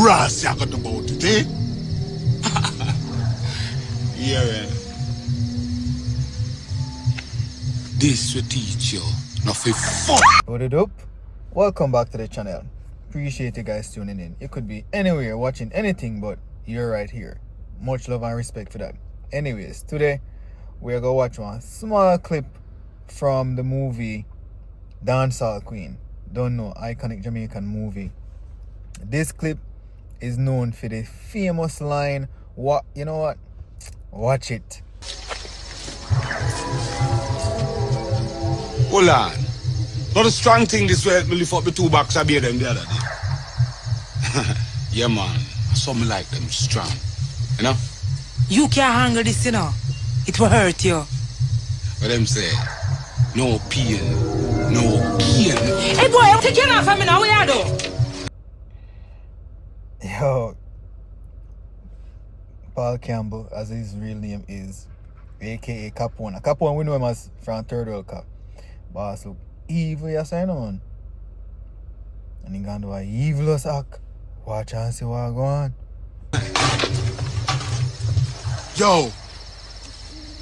Ras you got about it, eh? Yeah, man. This will teach you nothing fun. What it up? Welcome back to the channel. Appreciate you guys tuning in. You could be anywhere watching anything, but you're right here. Much love and respect for that. Anyways, today we're gonna watch one small clip from the movie Dancehall Queen. Don't know, iconic Jamaican movie. This clip is known for the famous line, "What you know what? Watch it." Hold on. Not a strong thing this way me lift up the 2 box of beer them the other day. Yeah man. Something like them strong. You know? You can't handle this, you know. It will hurt you. What them say? No pain, no gain. Hey boy, take your knife from me now, where you do? Yo, Paul Campbell, as his real name is, aka Capone. Capone, we know him as from Third World Cup. Boss look evil, you say no man. And he gonna do a evil act. Watch and see what go on. Yo,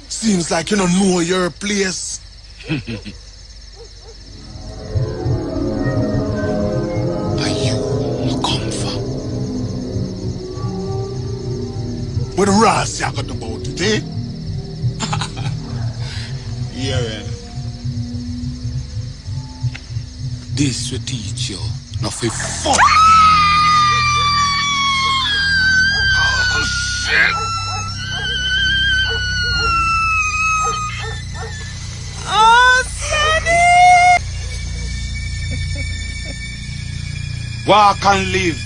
seems like you don't know your place. Are you come from? What the Ras you got about it, eh? Yeah, man. This will teach you nothing fun. Oh, shit. Oh, Sonny! Walk and live.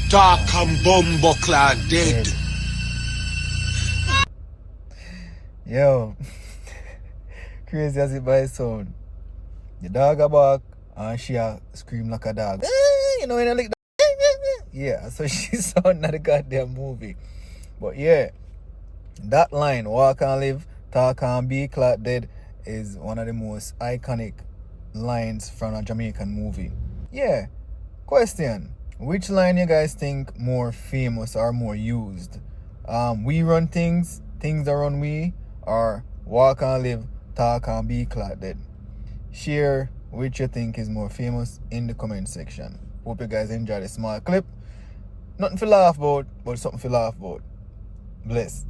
Talk and bumbuckler dead. Yo, crazy as it by sound. The dog a bark and she a scream like a dog. You know when I like that. Yeah, so she sound not a goddamn movie. But yeah, that line, walk and live, talk and be clock dead, is one of the most iconic lines from a Jamaican movie. Yeah, question. Which line you guys think more famous or more used? We run things that run we, or walk and live, talk and be clock dead? Share which you think is more famous in the comment section. Hope you guys enjoyed this small clip. Nothing to laugh about, but something to laugh about. Bless.